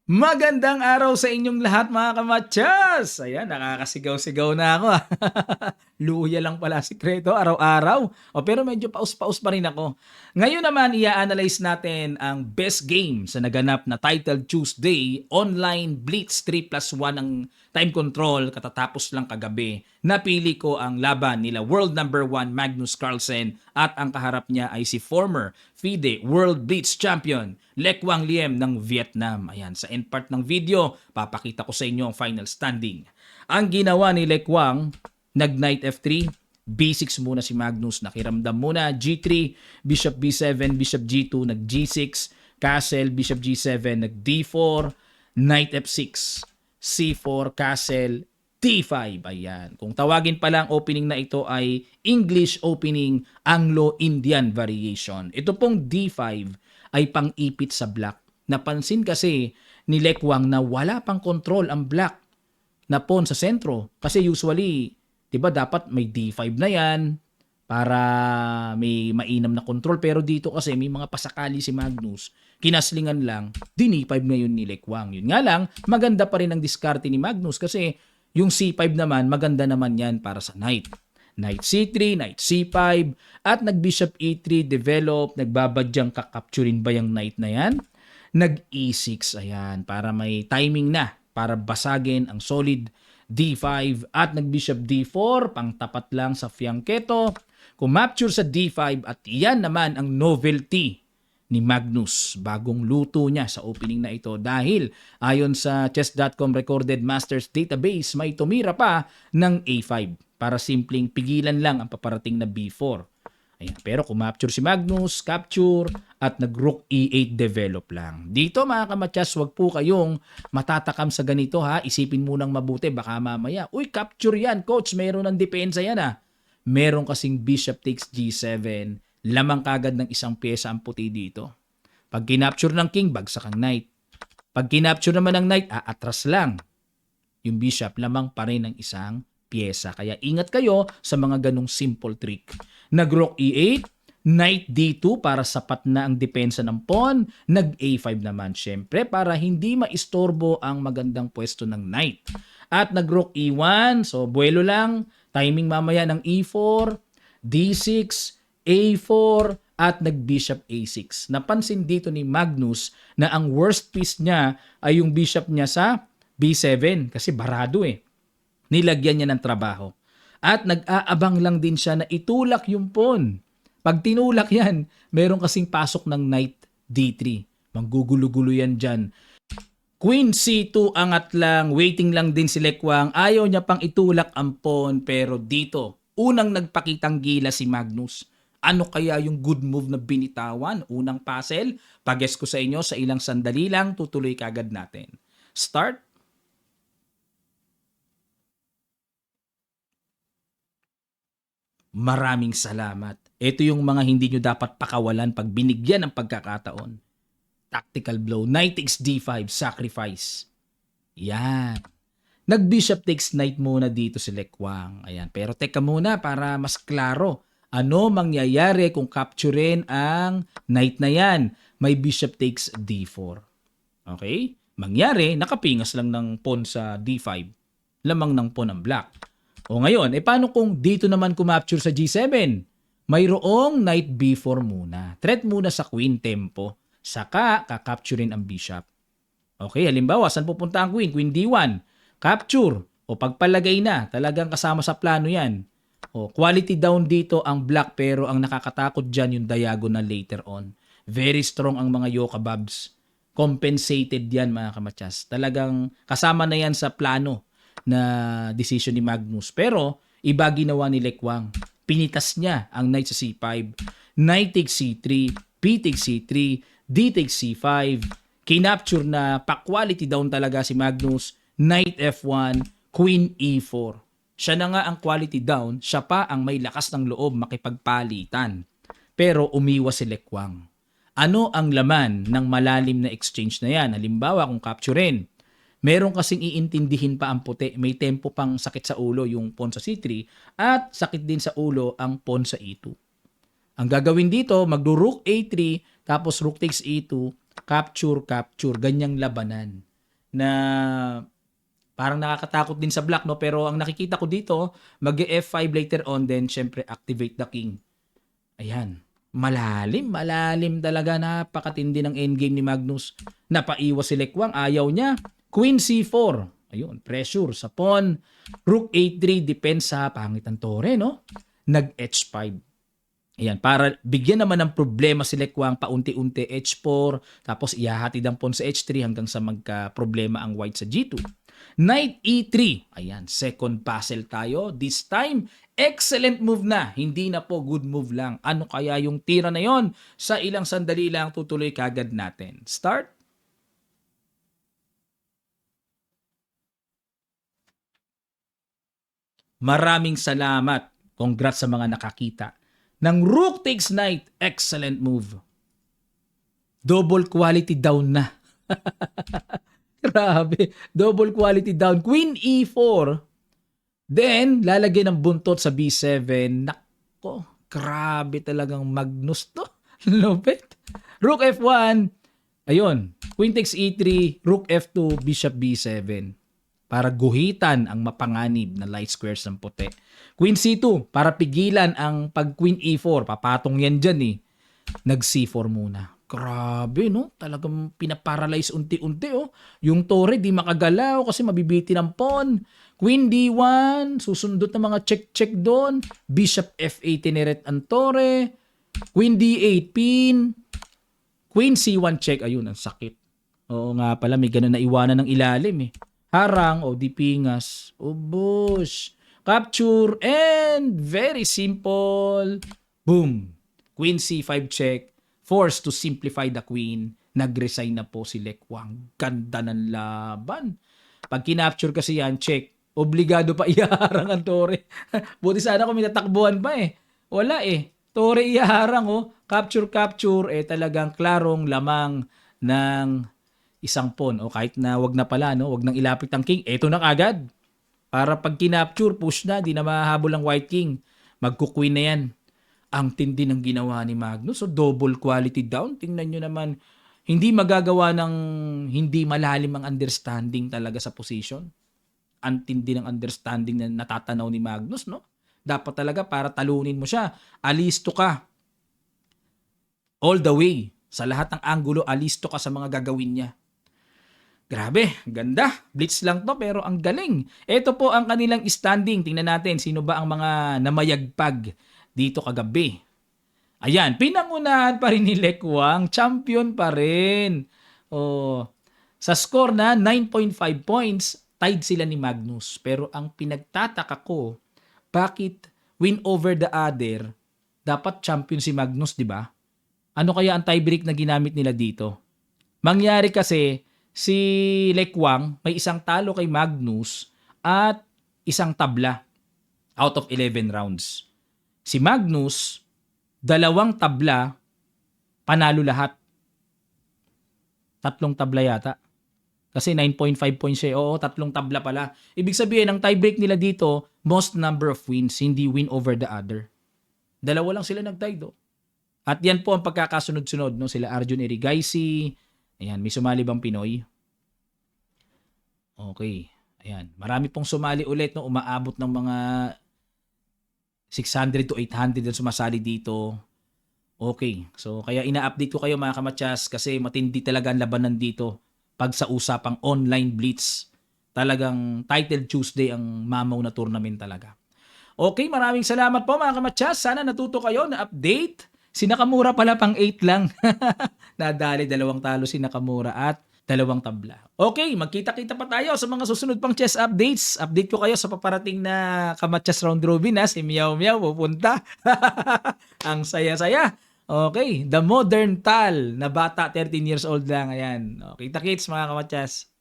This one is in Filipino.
Magandang araw sa inyong lahat mga kamatyas! Ayan, nakakasigaw-sigaw na ako. Luya lang pala sikreto araw-araw. Pero medyo paus-paus pa rin ako. Ngayon naman, i-analyze natin ang best game sa naganap na Title Tuesday Online Blitz 3+1 ang time control katatapos lang kagabi. Napili ko ang laban nila world number 1 Magnus Carlsen at ang kaharap niya ay si former FIDE World Blitz Champion Le Quang Liem ng Vietnam. Ayan, sa end part ng video, papakita ko sa inyo ang final standing. Ang ginawa ni Le Quang, nag-knight F3, B6 muna si Magnus, nakiramdam muna, G3, Bishop B7, Bishop G2, nag-G6, Castle, Bishop G7, nag-D4, Knight F6, C4, Castle, D5. Ayan. Kung tawagin pala ang opening na ito ay English opening Anglo-Indian variation. Ito pong D5 ay pang-ipit sa black. Napansin kasi ni Le Quang na wala pang control ang black na pawn sa sentro. Kasi usually, 'di ba dapat may D5 na 'yan para may mainam na control. Pero dito kasi may mga pasakali si Magnus. Kinaslingan lang, din E5 ngayon ni Le Quang. Yun nga lang, maganda pa rin ang diskarte ni Magnus kasi yung C5 naman, maganda naman yan para sa knight. Knight C3, Knight C5, at nag-Bishop E3, develop, nagbabadyang kakapturin ba yung knight na yan? Nag-E6, ayan, para may timing na, para basagin ang solid D5, at nag-Bishop D4, pang tapat lang sa fianchetto, kumapture sa D5, at yan naman ang novelty ni Magnus, bagong luto niya sa opening na ito dahil ayon sa chess.com recorded masters database may tumira pa ng A5 para simpleng pigilan lang ang paparating na B4. Ayan. Pero kumapture si Magnus, capture at nag-rook E8 develop lang. Dito mga kamatyas, wag po kayong matatakam sa ganito ha. Isipin munang mabuti baka mamaya, uy capture yan coach, meron ng depensa yan ha. Meron kasing bishop takes G7, lamang kagad ng isang pyesa ang puti dito. Pag kinapture ng king, bagsak ang knight. Pag kinapture naman ng knight, aatras lang. Yung bishop, lamang pa rin ng isang pyesa. Kaya ingat kayo sa mga ganong simple trick. Nag-rook E8, knight D2 para sapat na ang depensa ng pawn, nag-A5 naman syempre para hindi maistorbo ang magandang pwesto ng knight. At nag-rook E1, so buwelo lang, timing mamaya ng E4, D6, A4, at nag-bishop A6. Napansin dito ni Magnus na ang worst piece niya ay yung bishop niya sa B7 kasi barado eh. Nilagyan niya ng trabaho. At nag-aabang lang din siya na itulak yung pawn. Pag tinulak yan, meron kasing pasok ng knight D3. Manggugulo-gulo yan dyan. Queen C2 angat lang, waiting lang din si Le Quang. Ayaw niya pang itulak ang pawn pero dito, unang nagpakitang gila si Magnus. Ano kaya yung good move na binitawan? Unang puzzle, pag-guess ko sa inyo sa ilang sandali lang, tutuloy kagad natin. Start. Maraming salamat. Ito yung mga hindi nyo dapat pakawalan pag binigyan ng pagkakataon. Tactical blow, knight takes D5, sacrifice. Yan. Nag-bishop takes knight muna dito si Le Quang. Ayan. Pero teka muna para mas klaro. Ano mangyayari kung capturein ang knight na yan? May bishop takes D4. Okay? Mangyari, nakapingas lang ng pawn sa D5. Lamang ng pawn ang black. O ngayon, paano kung dito naman kumapture sa G7? Mayroong knight B4 muna. Threat muna sa queen tempo. Saka kakapturein ang bishop. Okay, halimbawa, saan pupunta ang queen? Queen D1. Capture. O pagpalagay na, talagang kasama sa plano yan. O quality down dito ang black pero ang nakakatakot dyan yung diagonal later on. Very strong ang mga Yokababs. Compensated yan mga kamatyas. Talagang kasama na yan sa plano na decision ni Magnus. Pero iba ginawa ni Le Quang. Pinitas niya ang knight sa C5. Knight takes C3, B takes C3, D takes C5. Kinapture na pa-quality down talaga si Magnus. Knight F1, Queen E4. Siya na nga ang quality down, siya pa ang may lakas ng loob makipagpalitan. Pero umiwas si Le Quang. Ano ang laman ng malalim na exchange na yan? Halimbawa kung capturein, meron kasing iintindihin pa ang puti. May tempo pang sakit sa ulo yung pawn sa C3 at sakit din sa ulo ang pawn sa E2. Ang gagawin dito, magdo-rook A3 tapos rook takes E2, capture, capture, ganyang labanan. na parang nakakatakot din sa black, no? Pero ang nakikita ko dito, mag-F5 later on, then syempre activate the king. Ayan. Malalim talaga. Napakatindi ng endgame ni Magnus. Napaiwas si Lekwang, ayaw niya. Queen C4. Ayun, pressure sa pawn. Rook A3, depensa. Pangit ang tore, no? Nag-H5. Ayan, para bigyan naman ng problema si Lekwang, paunti-unti H4, tapos ihahatid ang pawn sa H3 hanggang sa magka-problema ang white sa G2. Knight E3. Ayan, second puzzle tayo. This time, excellent move na. Hindi na po good move lang. Ano kaya yung tira na yon? Sa ilang sandali lang tutuloy kagad natin. Start. Maraming salamat. Congrats sa mga nakakita. Ng rook takes knight. Excellent move. Double quality down na. Grabe. Double quality down. Queen E4. Then, lalagay ng buntot sa B7. Nako, grabe talagang Magnus to. Lupit. Rook F1. Ayun. Queen takes E3. Rook F2. Bishop B7. Para guhitan ang mapanganib na light squares ng puti. Queen C2. Para pigilan ang pag Queen E4. Papatong yan dyan eh. Nag C4 muna. Grabe, no? Talagang pinaparalyze unti-unti, oh. Yung tore di makagalaw kasi mabibitin ang pawn. Queen D1, susundot ng mga check-check doon. Bishop F8, tineret ang tore. Queen D8, pin. Queen C1 check. Ayun, ang sakit. Oo nga pala, may ganun na iwanan ng ilalim, eh. Harang, o di pingas. O bush. Capture, and very simple. Boom. Queen C5 check. Forced to simplify the queen. Nag-resign na po si Lekwang. Ganda ng laban. Pag kinapture kasi yan, check. Obligado pa iharang ang tore. Buti sana kung may natakbuhan pa eh. Wala eh. Tore iharang oh. Capture. Eh talagang klarong lamang ng isang pawn. O kahit na wag na pala, no? Wag nang ilapit ang king. Eto na agad. Para pag kinapture, push na. Di na mahabol ang white king. Magkuqueen na yan. Ang tindi ng ginawa ni Magnus. So, double quality down. Tingnan nyo naman, hindi magagawa ng hindi malalim ang understanding talaga sa position. Ang tindi ng understanding na natatanaw ni Magnus, no? Dapat talaga para talunin mo siya. Alisto ka. All the way. Sa lahat ng angulo, alisto ka sa mga gagawin niya. Grabe, ganda. Blitz lang to pero ang galing. Ito po ang kanilang standing. Tingnan natin sino ba ang mga namayagpag dito kagabi. Ayan, pinangunahan pa rin ni Lekwang. Champion pa rin. Oh, sa score na 9.5 points, tied sila ni Magnus. Pero ang pinagtataka ko, bakit win over the other, dapat champion si Magnus, di ba? Ano kaya ang tiebreak na ginamit nila dito? Mangyari kasi, si Lekwang may isang talo kay Magnus at isang tabla out of 11 rounds. Si Magnus, 2 tabla, panalo lahat. 3 tabla yata. Kasi 9.5 points siya. Oo, 3 tabla pala. Ibig sabihin, ang tiebreak nila dito, most number of wins, hindi win over the other. 2 lang sila nag-tie do. At yan po ang pagkakasunod-sunod, no? Sila Arjun Erigaisi. Ayan, may sumali bang Pinoy? Okay. Ayan, marami pong sumali ulit, no? Umaabot ng mga 600 to 800 na sumasali dito. Okay. So, kaya ina-update ko kayo mga kamatsas kasi matindi talaga ang labanan dito pag sa usapang online blitz. Talagang Title Tuesday ang mamaw na tournament talaga. Okay, maraming salamat po mga kamatsas. Sana natuto kayo na update. Si Nakamura pala pang 8 lang. Nadali 2 talo si Nakamura at 2 tabla. Okay, magkita-kita pa tayo sa mga susunod pang chess updates. Update ko kayo sa paparating na Kamatsas Round Robin ha. Si Meow Meow pupunta. Ang saya-saya. Okay, the modern Tal na bata, 13 years old lang. Ayan. Okay, kita-kits mga Kamatsas.